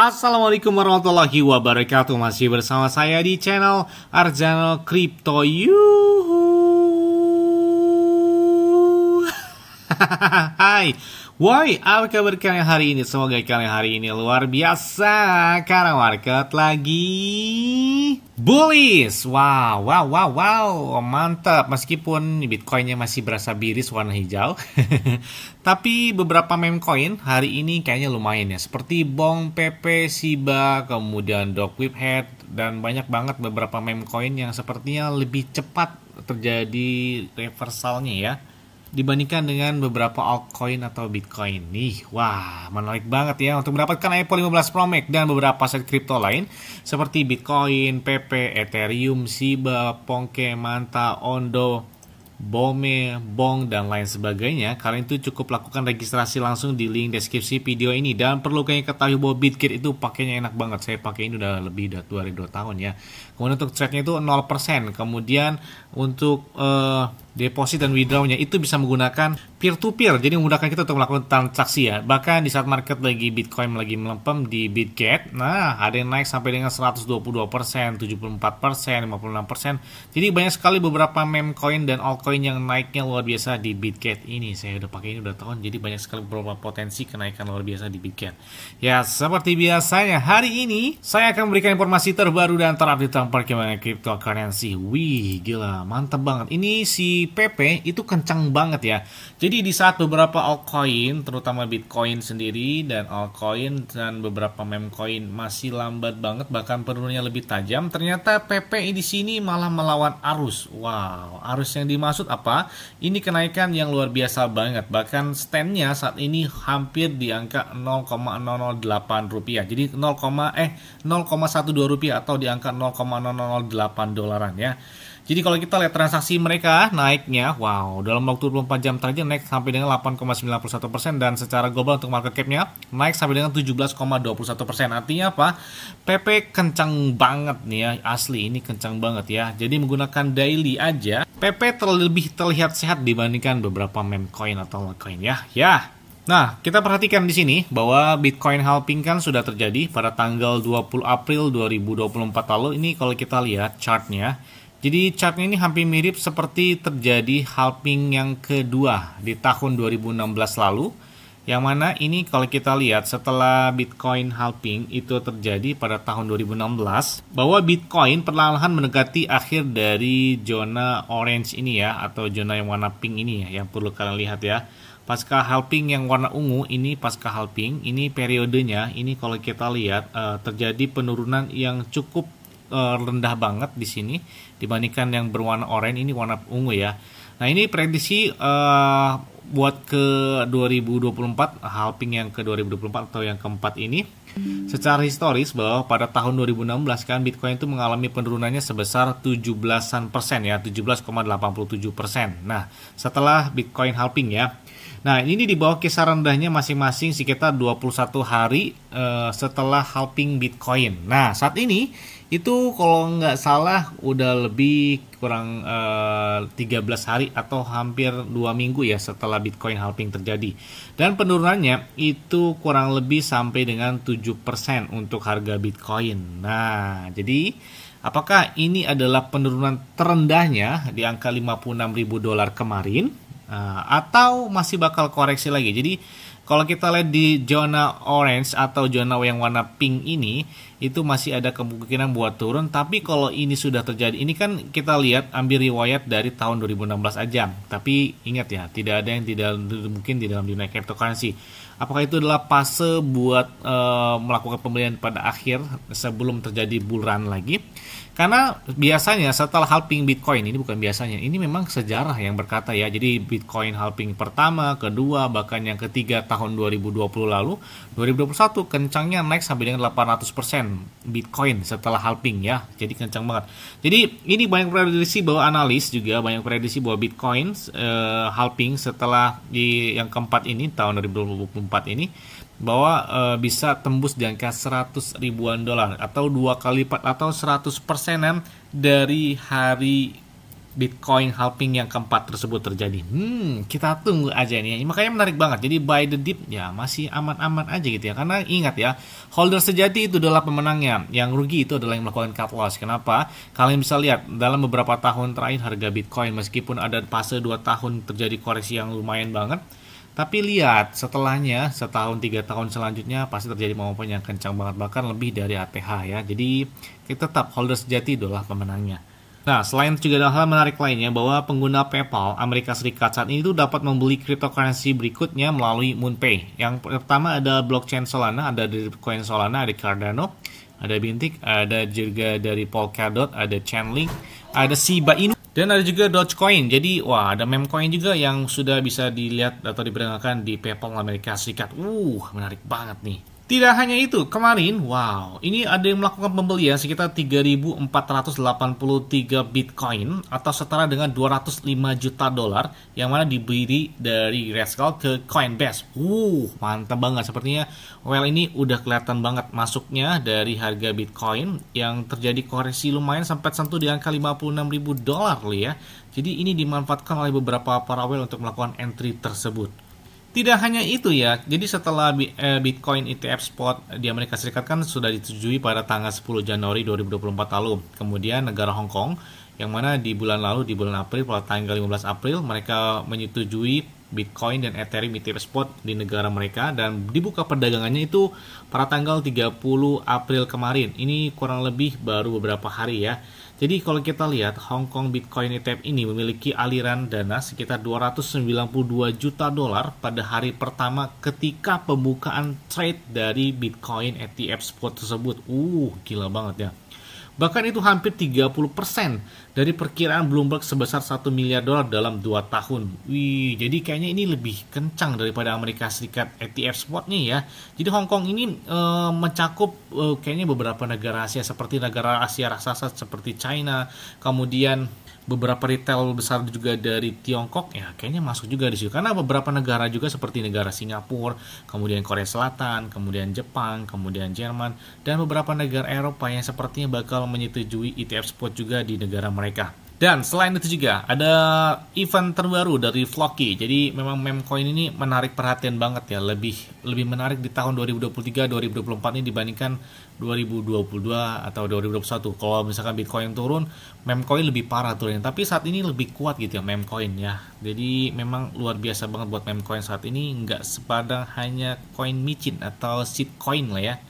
Assalamualaikum warahmatullahi wabarakatuh. Masih bersama saya di channel Arjano Crypto. Hai, woi, apa kabar kalian hari ini? Semoga kalian hari ini luar biasa karena market lagi bullish. Wow, mantap. Meskipun Bitcoinnya masih berasa biris warna hijau, tapi beberapa meme coin hari ini kayaknya lumayan ya. Seperti Bong, PP, Shiba, kemudian Dogwifhead, dan banyak banget beberapa meme coin yang sepertinya lebih cepat terjadi reversalnya ya, dibandingkan dengan beberapa altcoin atau Bitcoin. Nih, wah, menarik banget ya untuk mendapatkan iPhone 15 Pro Max dan beberapa aset kripto lain seperti Bitcoin, PP, Ethereum, Shiba, Ponke, Manta, Ondo, Bome, Bong, dan lain sebagainya. Kalian itu cukup lakukan registrasi langsung di link deskripsi video ini. Dan perlu kalian ketahui bahwa Bitkit itu pakainya enak banget. Saya pakai ini udah lebih dari 2 tahun ya. Kemudian untuk trade-nya itu 0%. Kemudian untuk deposit dan withdrawnya itu bisa menggunakan peer-to-peer. Jadi memudahkan kita untuk melakukan transaksi ya. Bahkan di saat market lagi Bitcoin lagi melempem di Bitkit, nah ada yang naik sampai dengan 122%, 74%, 56%. Jadi banyak sekali beberapa meme coin dan altcoin yang naiknya luar biasa di Bitkit ini. Saya udah pakai ini udah tahun, jadi banyak sekali beberapa potensi kenaikan luar biasa di Bitkit. Ya, seperti biasanya hari ini saya akan memberikan informasi terbaru dan terupdate tentang perkembangan cryptocurrency. Wih, gila, mantap banget. Ini si PP itu kencang banget ya. Jadi di saat beberapa altcoin, terutama Bitcoin sendiri dan altcoin dan beberapa meme coin masih lambat banget, bahkan penurunannya lebih tajam, ternyata PP di sini malah melawan arus. Wow, arus yang dimaksud apa? Ini kenaikan yang luar biasa banget. Bahkan standnya saat ini hampir di angka 0,008 rupiah. Jadi 0,12 rupiah atau di angka 0,008 dolaran ya. Jadi kalau kita lihat transaksi mereka naiknya, wow, dalam waktu 24 jam terakhir naik sampai dengan 8,91%, dan secara global untuk market cap-nya naik sampai dengan 17,21%. Artinya apa? PP kencang banget nih ya, asli ini kencang banget ya. Jadi menggunakan daily aja, PP lebih terlihat sehat dibandingkan beberapa meme coin atau altcoin ya. Nah, kita perhatikan di sini bahwa Bitcoin halving kan sudah terjadi pada tanggal 20 April 2024 lalu. Ini kalau kita lihat chartnya. Jadi chartnya ini hampir mirip seperti terjadi halving yang kedua di tahun 2016 lalu. Yang mana ini kalau kita lihat setelah Bitcoin halving itu terjadi pada tahun 2016, bahwa Bitcoin perlahan-lahan mendekati akhir dari zona orange ini ya, atau zona yang warna pink ini ya, yang perlu kalian lihat ya. Pasca halving yang warna ungu ini, pasca halving ini periodenya, ini kalau kita lihat terjadi penurunan yang cukup rendah banget di sini dibandingkan yang berwarna oranye ini warna ungu ya. Nah, ini prediksi buat ke 2024, halving yang ke 2024 atau yang keempat ini. Secara historis bahwa pada tahun 2016 kan Bitcoin itu mengalami penurunannya sebesar 17% ya, 17,87%. Nah, setelah Bitcoin halving ya. Nah, ini di bawah kisaran rendahnya masing-masing sekitar 21 hari setelah halving Bitcoin. Nah, saat ini itu kalau nggak salah udah lebih kurang 13 hari atau hampir 2 minggu ya setelah Bitcoin halving terjadi. Dan penurunannya itu kurang lebih sampai dengan 7% untuk harga Bitcoin. Nah, jadi apakah ini adalah penurunan terendahnya di angka 56.000 dolar kemarin? Atau masih bakal koreksi lagi? Jadi kalau kita lihat di zona orange atau zona yang warna pink ini, itu masih ada kemungkinan buat turun. Tapi kalau ini sudah terjadi, ini kan kita lihat ambil riwayat dari tahun 2016 aja. Tapi ingat ya, tidak ada yang tidak mungkin di dalam dunia cryptocurrency. Apakah itu adalah fase buat melakukan pembelian pada akhir sebelum terjadi bull run lagi? Karena biasanya setelah halving Bitcoin, ini bukan biasanya, ini memang sejarah yang berkata ya. Jadi Bitcoin halving pertama, kedua, bahkan yang ketiga tahun 2020 lalu, 2021 kencangnya naik sampai dengan 800% Bitcoin setelah halving ya. Jadi kencang banget. Jadi ini banyak prediksi bahwa analis juga banyak prediksi bahwa Bitcoin halving setelah di yang keempat ini tahun 2024 ini, bahwa bisa tembus di angka 100 ribuan dolar atau 2 kali lipat atau 100%-an dari hari Bitcoin halving yang keempat tersebut terjadi. Kita tunggu aja nih. Makanya menarik banget. Jadi buy the dip ya masih aman-aman aja gitu ya. Karena ingat ya, holder sejati itu adalah pemenangnya. Yang rugi itu adalah yang melakukan cut loss. Kenapa? Kalian bisa lihat dalam beberapa tahun terakhir harga Bitcoin meskipun ada fase 2 tahun terjadi koreksi yang lumayan banget. Tapi lihat setelahnya setahun 3 tahun selanjutnya pasti terjadi momen yang kencang banget, bahkan lebih dari ATH ya. Jadi kita tetap holder sejati adalah pemenangnya. Nah, selain itu juga ada hal menarik lainnya bahwa pengguna PayPal Amerika Serikat saat ini tuh dapat membeli cryptocurrency berikutnya melalui MoonPay. Yang pertama ada blockchain Solana, ada dari coin Solana, ada Cardano, ada Bintic, ada juga dari Polkadot, ada Chainlink, ada Shiba Inu, dan ada juga Dogecoin. Jadi, wah, ada meme coin juga yang sudah bisa dilihat atau diperdagangkan di PayPal Amerika Serikat. Menarik banget nih. Tidak hanya itu, kemarin, wow, ini ada yang melakukan pembelian sekitar 3.483 Bitcoin atau setara dengan 205 juta dolar yang mana dibeli dari Grayscale ke Coinbase. Mantap banget. Sepertinya ini udah kelihatan banget masuknya dari harga Bitcoin yang terjadi koreksi lumayan sampai sentuh di angka 56.000 dolar ya. Jadi ini dimanfaatkan oleh beberapa para untuk melakukan entry tersebut. Tidak hanya itu ya, jadi setelah Bitcoin ETF spot di Amerika Serikat kan sudah disetujui pada tanggal 10 Januari 2024 lalu. Kemudian negara Hong Kong, yang mana di bulan lalu, di bulan April, pada tanggal 15 April, mereka menyetujui Bitcoin dan Ethereum ETF spot di negara mereka dan dibuka perdagangannya itu pada tanggal 30 April kemarin. Ini kurang lebih baru beberapa hari ya. Jadi kalau kita lihat Hong Kong Bitcoin ETF ini memiliki aliran dana sekitar 292 juta dolar pada hari pertama ketika pembukaan trade dari Bitcoin ETF spot tersebut. Gila banget ya. Bahkan itu hampir 30% dari perkiraan Bloomberg sebesar 1 miliar dolar dalam 2 tahun. Jadi kayaknya ini lebih kencang daripada Amerika Serikat ETF spotnya ya. Jadi Hong Kong ini mencakup kayaknya beberapa negara Asia seperti negara Asia raksasa seperti China, kemudian beberapa retail besar juga dari Tiongkok ya kayaknya masuk juga di situ karena beberapa negara juga seperti negara Singapura, kemudian Korea Selatan, kemudian Jepang, kemudian Jerman dan beberapa negara Eropa yang sepertinya bakal menyetujui ETF spot juga di negara mereka. Dan selain itu juga ada event terbaru dari Floki. Jadi memang meme coin ini menarik perhatian banget ya. Lebih menarik di tahun 2023-2024 ini dibandingkan 2022 atau 2021. Kalau misalkan Bitcoin turun, meme coin lebih parah turunnya. Tapi saat ini lebih kuat gitu ya meme coin ya. Jadi memang luar biasa banget buat meme coin saat ini. Nggak sepadang hanya coin micin atau shitcoin lah ya.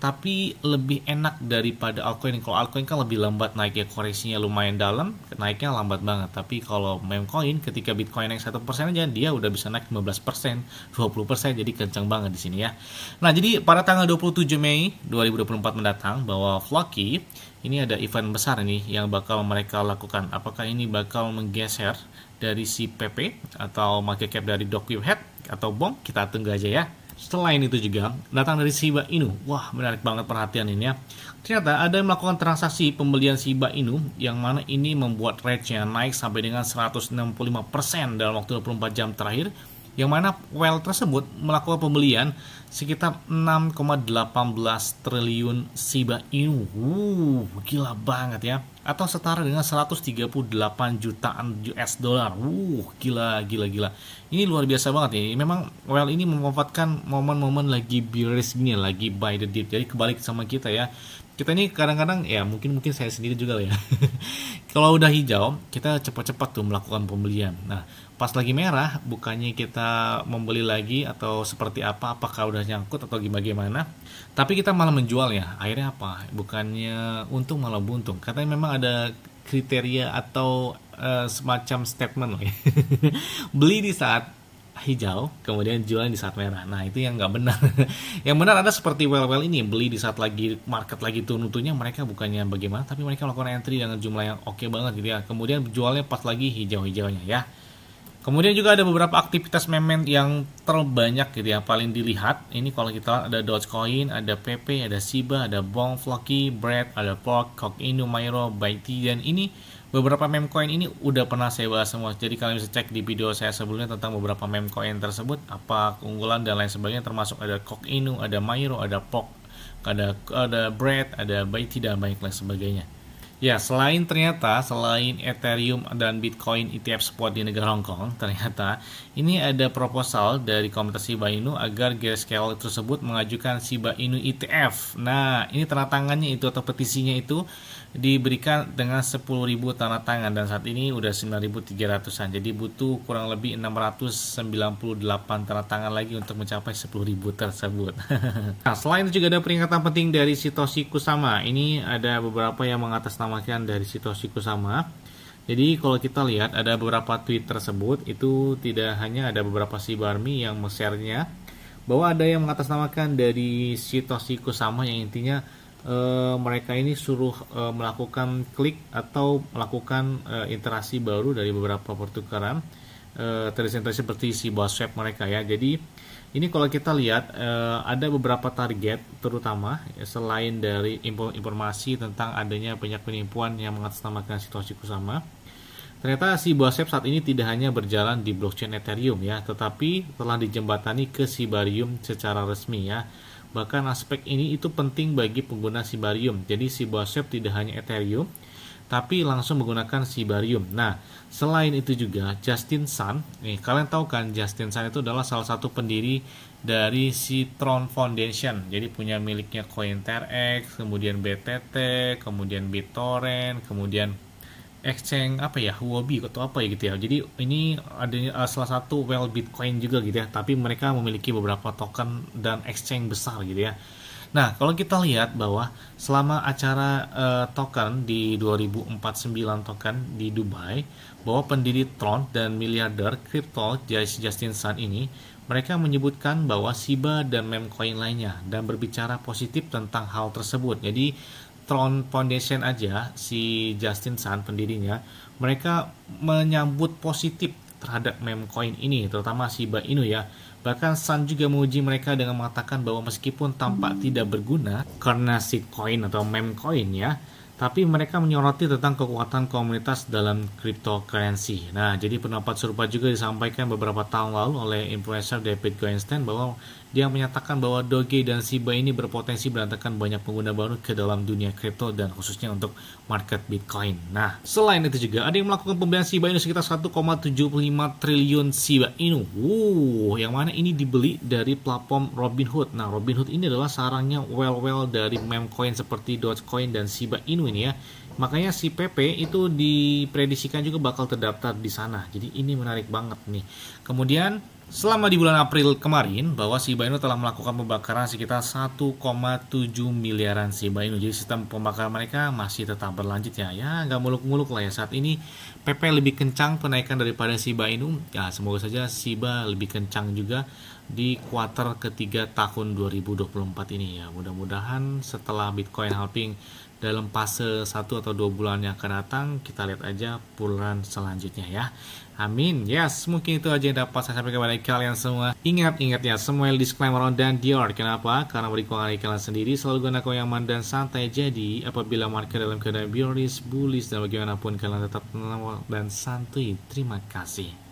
Tapi lebih enak daripada altcoin. Kalau altcoin kan lebih lambat naiknya, koreksinya lumayan dalam, naiknya lambat banget. Tapi kalau meme coin ketika Bitcoin naik 1% aja dia udah bisa naik 15%, 20%, jadi kencang banget di sini ya. Nah, jadi pada tanggal 27 Mei 2024 mendatang bahwa Floki ini ada event besar nih yang bakal mereka lakukan. Apakah ini bakal menggeser dari si PP atau market cap dari Docwebhead atau BONG? Kita tunggu aja ya. Selain itu juga datang dari Shiba Inu. Menarik banget perhatian ini ya. Ternyata ada yang melakukan transaksi pembelian Shiba Inu yang mana ini membuat rate-nya naik sampai dengan 165% dalam waktu 24 jam terakhir. Yang mana whale tersebut melakukan pembelian sekitar 6,18 triliun Shiba Inu. Gila banget ya. Atau setara dengan 138 jutaan US dollar. Gila. Ini luar biasa banget ya. Memang whale ini memanfaatkan momen-momen lagi bearish gini, lagi buy the dip. Jadi kebalik sama kita ya. Kita ini kadang-kadang ya mungkin saya sendiri juga lah ya. Kalau udah hijau, kita cepat-cepat tuh melakukan pembelian. Nah, pas lagi merah, bukannya kita membeli lagi atau seperti apa, apakah udah nyangkut atau bagaimana. Tapi kita malah menjual ya. Akhirnya apa? Bukannya untung malah buntung. Katanya memang ada kriteria atau semacam statement loh ya. Beli di saat hijau, kemudian jualan di saat merah. Nah, itu yang nggak benar. Yang benar ada seperti well ini, beli di saat lagi market lagi turun-turunnya, mereka bukannya bagaimana, tapi mereka melakukan entry dengan jumlah yang oke banget gitu ya. Kemudian jualnya pas lagi hijau-hijaunya ya. Kemudian juga ada beberapa aktivitas meme yang terbanyak gitu ya, paling dilihat. Ini kalau kita lihat ada Dogecoin, ada PP, ada Shiba, ada BONG, Floki, Bread, ada Pork, Coq Inu, Mairo, Byte, dan ini beberapa meme coin ini udah pernah saya bahas semua. Jadi kalian bisa cek di video saya sebelumnya tentang beberapa meme coin tersebut, apa keunggulan dan lain sebagainya, termasuk ada Coq Inu, ada Mairo, ada Pork, ada Bread, ada Byte dan banyak lain sebagainya. Ya, selain Ethereum dan Bitcoin ETF spot di negara Hong Kong, ternyata ini ada proposal dari komunitas Shiba Inu agar Grayscale tersebut mengajukan Shiba Inu ETF. Nah, ini tanda tangannya itu atau petisinya itu diberikan dengan 10.000 tanda tangan dan saat ini udah 9.300-an. Jadi butuh kurang lebih 698 tanda tangan lagi untuk mencapai 10.000 tersebut. Nah, selain itu juga ada peringatan penting dari Satoshi Kusama. Ini ada beberapa yang mengatasnamakan dari Satoshi Kusama. Jadi kalau kita lihat ada beberapa tweet tersebut itu tidak hanya ada beberapa Shiba Army yang men-share-nya, bahwa ada yang mengatasnamakan dari Satoshi Kusama yang intinya mereka ini suruh melakukan klik atau melakukan interaksi baru dari beberapa pertukaran tradisi seperti Shiba Swap mereka ya. Jadi ini kalau kita lihat ada beberapa target terutama selain dari informasi tentang adanya banyak penipuan yang mengatasnamakan Satoshi Kusama. Ternyata Shiba Swap saat ini tidak hanya berjalan di blockchain Ethereum ya, tetapi telah dijembatani ke Shibarium secara resmi ya. Bahkan aspek ini itu penting bagi pengguna Shibarium. Jadi Shiba Swap tidak hanya Ethereum, tapi langsung menggunakan Shibarium. Nah, selain itu juga Justin Sun, kalian tahu kan Justin Sun itu adalah salah satu pendiri dari si Tron Foundation. Jadi punya miliknya Cointerex, kemudian BTT, kemudian BitTorrent, kemudian exchange apa ya, Huobi atau apa ya gitu ya. Jadi ini ada salah satu well Bitcoin juga gitu ya, tapi mereka memiliki beberapa token dan exchange besar gitu ya. Nah, kalau kita lihat bahwa selama acara token di 2049 token di Dubai, bahwa pendiri Tron dan miliarder kripto Justin Sun ini, mereka menyebutkan bahwa Shiba dan meme-coin lainnya dan berbicara positif tentang hal tersebut. Jadi Tron Foundation aja, si Justin Sun pendirinya, mereka menyambut positif terhadap meme coin ini, terutama Shiba Inu ya. Bahkan Sun juga menguji mereka dengan mengatakan bahwa meskipun tampak tidak berguna karena si coin atau meme coin ya, tapi mereka menyoroti tentang kekuatan komunitas dalam cryptocurrency. Nah, jadi pendapat serupa juga disampaikan beberapa tahun lalu oleh influencer David Goenstein, bahwa dia menyatakan bahwa Doge dan Shiba ini berpotensi mendatangkan banyak pengguna baru ke dalam dunia kripto dan khususnya untuk market Bitcoin. Nah, selain itu juga ada yang melakukan pembelian Shiba Inu sekitar 1,75 triliun Shiba Inu. Yang mana ini dibeli dari platform Robinhood. Nah, Robinhood ini adalah sarangnya well dari meme coin seperti Dogecoin dan Shiba Inu ini ya. Makanya si PP itu diprediksikan juga bakal terdaftar di sana. Jadi ini menarik banget nih. Kemudian selama di bulan April kemarin, bahwa Shiba Inu telah melakukan pembakaran sekitar 1,7 miliaran Shiba Inu. Jadi sistem pembakaran mereka masih tetap berlanjut ya. Ya, nggak muluk-muluk lah ya. Saat ini PP lebih kencang penaikan daripada Shiba Inu. Ya, semoga saja Shiba lebih kencang juga di kuartal ketiga tahun 2024 ini ya. Mudah-mudahan setelah Bitcoin halving dalam fase 1 atau 2 bulan yang akan datang, kita lihat aja bulan selanjutnya ya. Amin. Yes, mungkin itu aja yang dapat saya sampaikan kepada kalian semua. Ingat ya, semua disclaimer on dan Dior. Kenapa? Karena berikut kalian sendiri selalu gunakan yang aman dan santai. Jadi apabila market dalam keadaan bearish, bullish dan bagaimanapun, kalian tetap tenang dan santuy. Terima kasih.